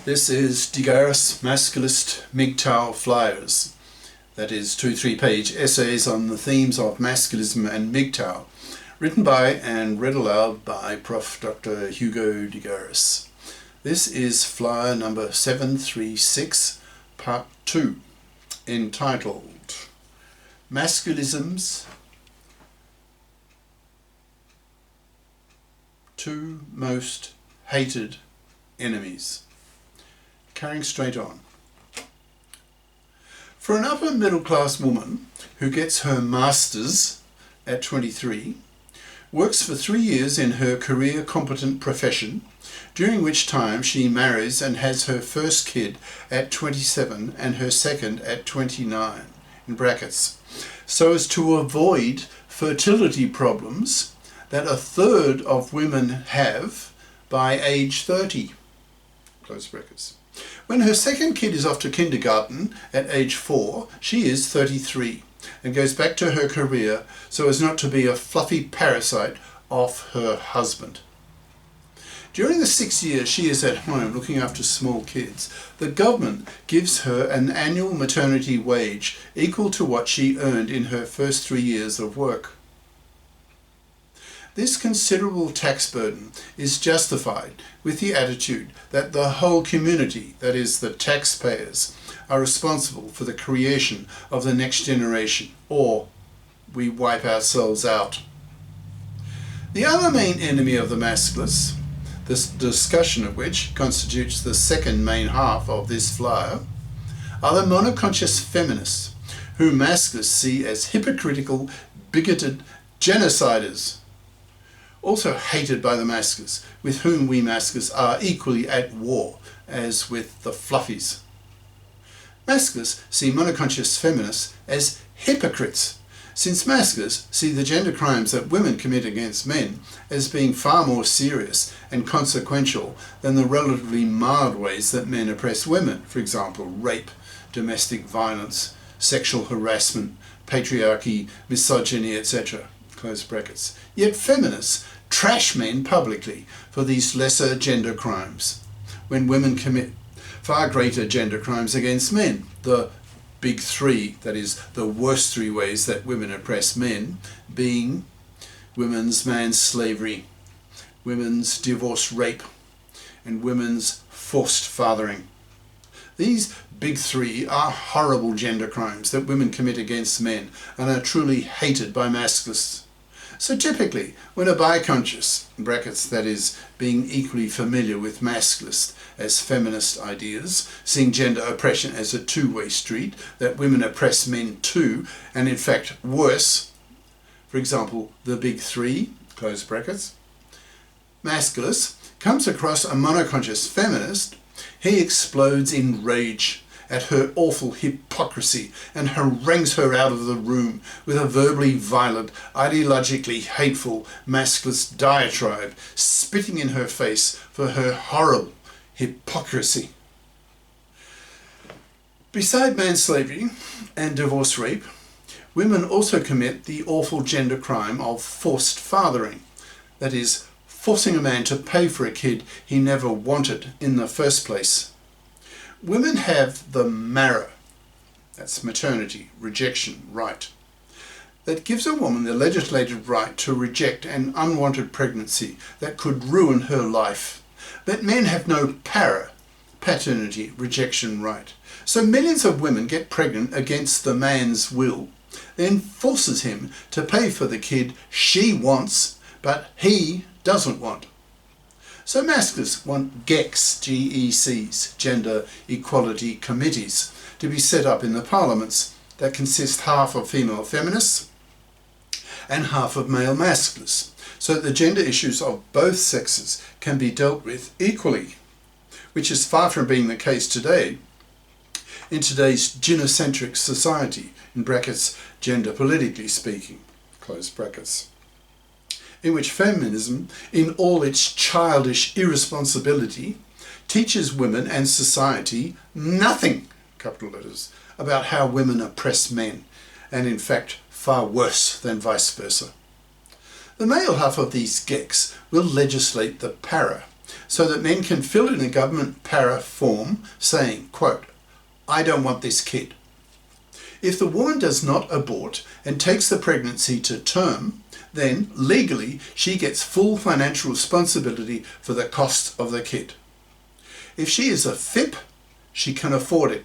This is Garis, Masculist MGTOW flyers. That is 2 3-page essays on the themes of masculism and MGTOW, written by and read aloud by Prof. Dr. Hugo de Garis. This is flyer number 736, part 2, entitled Masculism's Two Most Hated Enemies. Carrying straight on. For an upper middle class woman who gets her master's at 23, works for 3 years in her career competent profession, during which time she marries and has her first kid at 27 and her second at 29, in brackets, so as to avoid fertility problems that a third of women have by age 30, close brackets. When her second kid is off to kindergarten at age 4, she is 33 and goes back to her career so as not to be a fluffy parasite of her husband. During the 6 years she is at home looking after small kids, the government gives her an annual maternity wage equal to what she earned in her first 3 years of work. This considerable tax burden is justified with the attitude that the whole community, that is the taxpayers, are responsible for the creation of the next generation, or we wipe ourselves out. The other main enemy of the masculists, this discussion of which constitutes the second main half of this flyer, are the monoconscious feminists, whom masculists see as hypocritical, bigoted genociders, also hated by the masculists, with whom we masculists are equally at war, as with the fluffies. Masculists see monoconscious feminists as hypocrites, since masculists see the gender crimes that women commit against men as being far more serious and consequential than the relatively mild ways that men oppress women, for example, rape, domestic violence, sexual harassment, patriarchy, misogyny, etc. Close brackets. Yet feminists trash men publicly for these lesser gender crimes, when women commit far greater gender crimes against men. The big three, that is, the worst 3 ways that women oppress men, being women's manslavery, women's divorce rape, and women's forced fathering. These big 3 are horrible gender crimes that women commit against men and are truly hated by masculists. So typically, when a biconscious, in brackets, that is, being equally familiar with masculist as feminist ideas, seeing gender oppression as a 2-way street, that women oppress men too, and in fact worse, for example, the big 3, close brackets, masculist comes across a monoconscious feminist, he explodes in rage at her awful hypocrisy and harangues her out of the room with a verbally violent, ideologically hateful masculist diatribe, spitting in her face for her horrible hypocrisy. Beside manslavery and divorce rape, women also commit the awful gender crime of forced fathering, that is, forcing a man to pay for a kid he never wanted in the first place. Women have the MARA, that's maternity rejection right, that gives a woman the legislative right to reject an unwanted pregnancy that could ruin her life. But men have no PARA, paternity rejection right. So millions of women get pregnant against the man's will, then forces him to pay for the kid she wants, but he doesn't want. So masculists want GECs, G-E-Cs, gender equality committees, to be set up in the parliaments that consist half of female feminists and half of male masculists, so that the gender issues of both sexes can be dealt with equally, which is far from being the case today in today's gynocentric society, in brackets, gender politically speaking, close brackets, in which feminism, in all its childish irresponsibility, teaches women and society nothing, capital letters, about how women oppress men, and in fact far worse than vice versa. The male half of these GECs will legislate the PARA, so that men can fill in a government para form saying, quote, "I don't want this kid." If the woman does not abort and takes the pregnancy to term, then legally she gets full financial responsibility for the cost of the kid. If she is a FIP, she can afford it,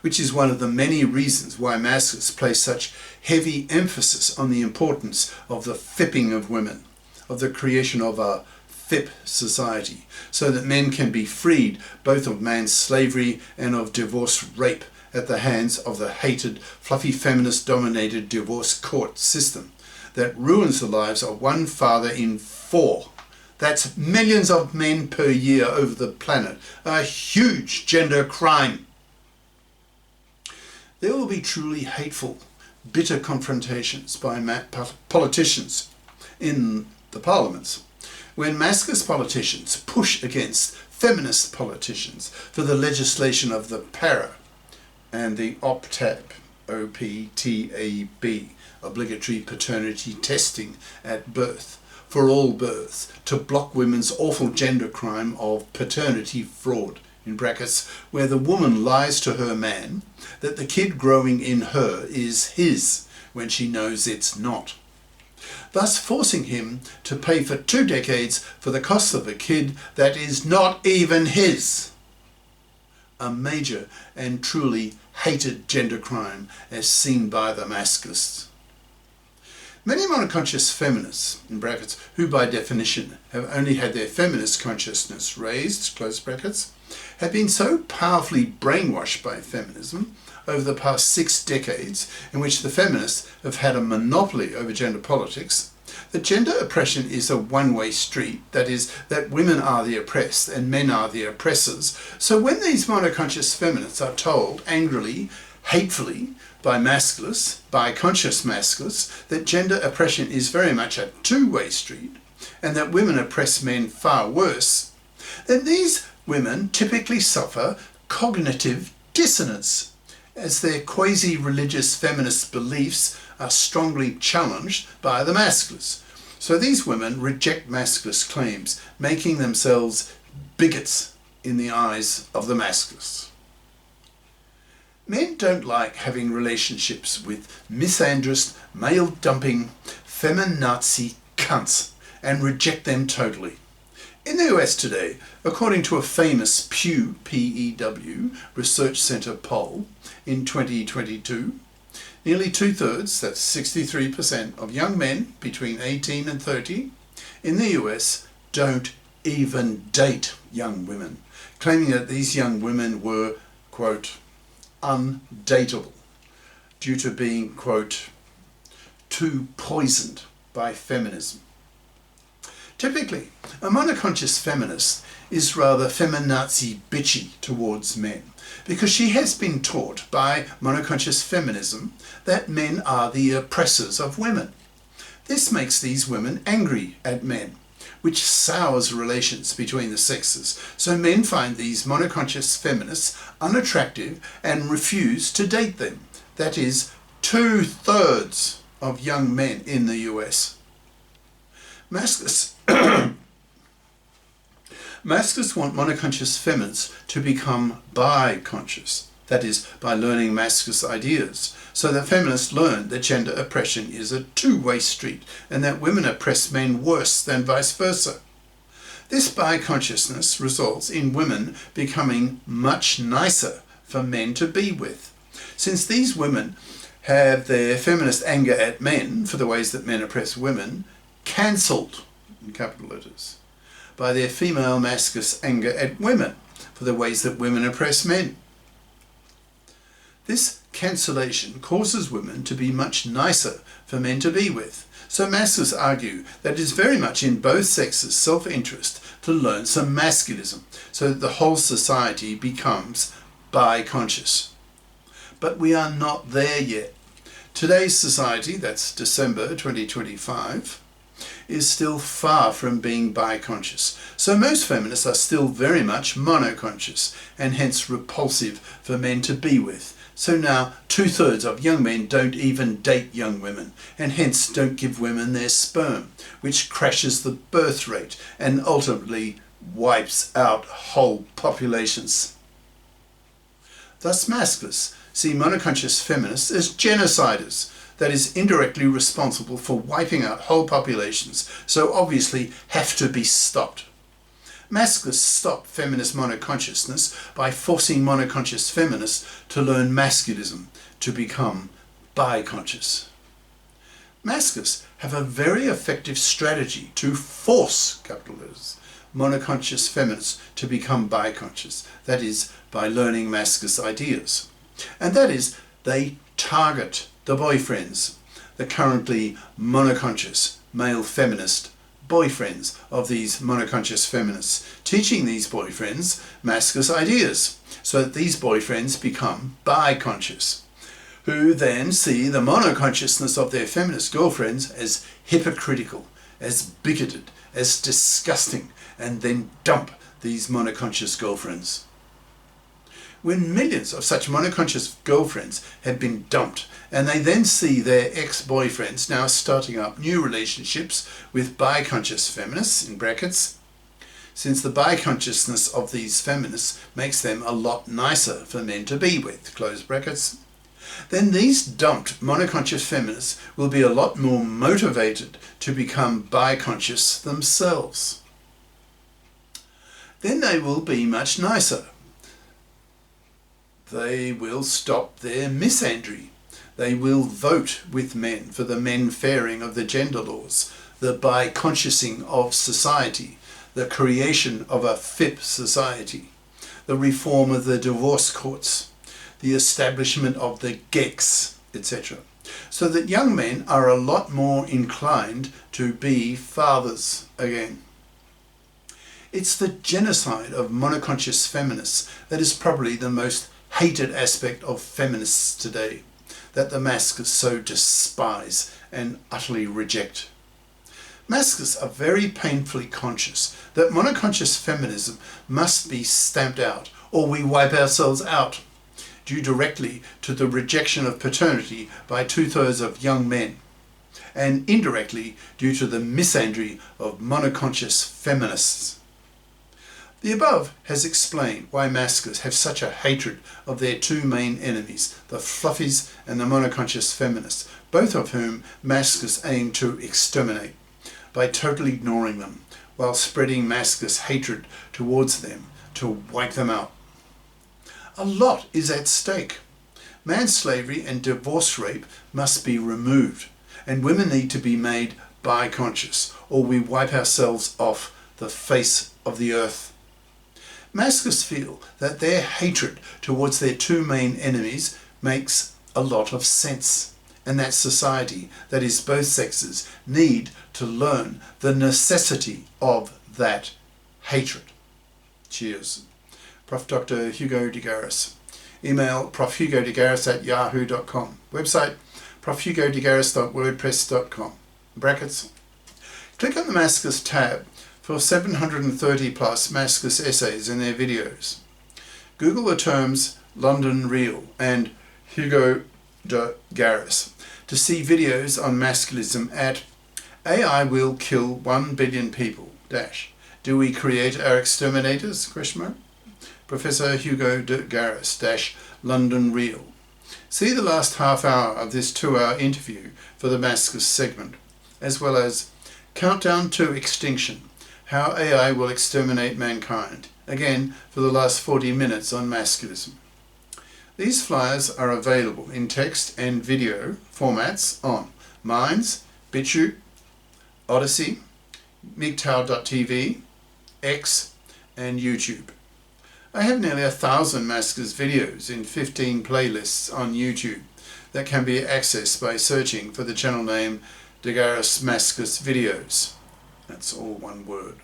which is one of the many reasons why masculists place such heavy emphasis on the importance of the fipping of women, of the creation of a FIP society, so that men can be freed both of man's slavery and of divorce rape at the hands of the hated, fluffy, feminist-dominated divorce court system that ruins the lives of one father in 4. That's millions of men per year over the planet. A huge gender crime. There will be truly hateful, bitter confrontations by politicians in the parliaments when masculinist politicians push against feminist politicians for the legislation of the para and the OPTAB, OPTAB, obligatory paternity testing at birth, for all births, to block women's awful gender crime of paternity fraud, in brackets, where the woman lies to her man that the kid growing in her is his when she knows it's not, thus forcing him to pay for 2 decades for the cost of a kid that is not even his. A major and truly hated gender crime as seen by the masculists. Many monoconscious feminists, in brackets, who by definition have only had their feminist consciousness raised, close brackets, have been so powerfully brainwashed by feminism over the past 6 decades in which the feminists have had a monopoly over gender politics, that gender oppression is a one-way street, that is, that women are the oppressed and men are the oppressors. So when these monoconscious feminists are told angrily, hatefully, by masculists, by conscious masculists, that gender oppression is very much a two-way street and that women oppress men far worse, then these women typically suffer cognitive dissonance as their quasi-religious feminist beliefs are strongly challenged by the masculists. So these women reject masculist claims, making themselves bigots in the eyes of the masculists. Men don't like having relationships with misandrist, male-dumping, feminazi cunts and reject them totally. In the US today, according to a famous Pew, P-E-W, Research Center poll in 2022, nearly 2/3, that's 63% of young men between 18 and 30 in the US don't even date young women, claiming that these young women were, quote, undateable due to being, quote, too poisoned by feminism. Typically, a monoconscious feminist is rather feminazi bitchy towards men because she has been taught by monoconscious feminism that men are the oppressors of women. This makes these women angry at men, which sours relations between the sexes, so men find these monoconscious feminists unattractive and refuse to date them. That is, 2/3 of young men in the US. Masculists want monoconscious feminists to become bi-conscious, that is, by learning masculinist ideas, so that feminists learn that gender oppression is a two-way street and that women oppress men worse than vice versa. This bi-consciousness results in women becoming much nicer for men to be with. Since these women have their feminist anger at men for the ways that men oppress women cancelled, in capital letters, by their female masculinist anger at women for the ways that women oppress men. This cancellation causes women to be much nicer for men to be with. So masculists argue that it is very much in both sexes' self-interest to learn some masculism so that the whole society becomes bi-conscious. But we are not there yet. Today's society, that's December 2025, is still far from being bi-conscious. So most feminists are still very much monoconscious and hence repulsive for men to be with. So now 2/3 of young men don't even date young women and hence don't give women their sperm, which crashes the birth rate and ultimately wipes out whole populations. Thus masculists see monoconscious feminists as genociders, that is indirectly responsible for wiping out whole populations, so obviously have to be stopped. Masculists stop feminist monoconsciousness by forcing monoconscious feminists to learn masculism, to become bi-conscious. Masculists have a very effective strategy to force, capital letters, monoconscious feminists to become bi-conscious, that is, by learning masculist ideas. And that is, they target the boyfriends, the currently monoconscious male feminist boyfriends of these monoconscious feminists, teaching these boyfriends masculist ideas, so that these boyfriends become bi-conscious, who then see the monoconsciousness of their feminist girlfriends as hypocritical, as bigoted, as disgusting, and then dump these monoconscious girlfriends. When millions of such monoconscious girlfriends have been dumped, and they then see their ex-boyfriends now starting up new relationships with bi-conscious feminists, in brackets, since the bi-consciousness of these feminists makes them a lot nicer for men to be with, close brackets, then these dumped monoconscious feminists will be a lot more motivated to become bi-conscious themselves. Then they will be much nicer. They will stop their misandry. They will vote with men for the men-fairing of the gender laws, the bi-consciousing of society, the creation of a FIP society, the reform of the divorce courts, the establishment of the GECs, etc. So that young men are a lot more inclined to be fathers again. It's the genocide of monoconscious feminists that is probably the most hated aspect of feminists today, that the masculists so despise and utterly reject. Masculists are very painfully conscious that monoconscious feminism must be stamped out, or we wipe ourselves out, due directly to the rejection of paternity by 2/3 of young men, and indirectly due to the misandry of monoconscious feminists. The above has explained why masculists have such a hatred of their two main enemies, the fluffies and the monoconscious feminists, both of whom masculists aim to exterminate by totally ignoring them, while spreading masculist hatred towards them to wipe them out. A lot is at stake. Manslavery and divorce rape must be removed, and women need to be made bi-conscious, or we wipe ourselves off the face of the earth. Masculists feel that their hatred towards their two main enemies makes a lot of sense, and that society, that is both sexes, need to learn the necessity of that hatred. Cheers. Prof. Dr. Hugo de Garis. Email profhugodegaris@yahoo.com. Website profhugodegaris.wordpress.com. Brackets. Click on the Masculist tab for 730 plus masculist essays in their videos. Google the terms London Real and Hugo de Garis to see videos on masculism at AI will kill 1 billion people. Do we create our exterminators? Professor Hugo de Garis London Real. See the last half hour of this 2-hour interview for the masculist segment, as well as Countdown to Extinction, How AI Will Exterminate Mankind, again for the last 40 minutes on masculism. These flyers are available in text and video formats on Minds, BitChute, Odyssey, MGTOW.tv, X, and YouTube. I have nearly 1,000 masculist videos in 15 playlists on YouTube that can be accessed by searching for the channel name De Garis Masculist Videos. That's all one word.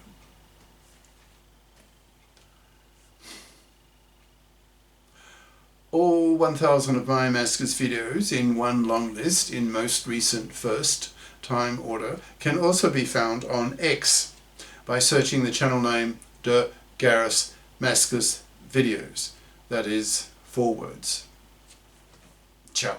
All 1,000 of my masculist videos in one long list in most recent first time order can also be found on X by searching the channel name De Garis Masculist Videos. That is 4 words. Ciao.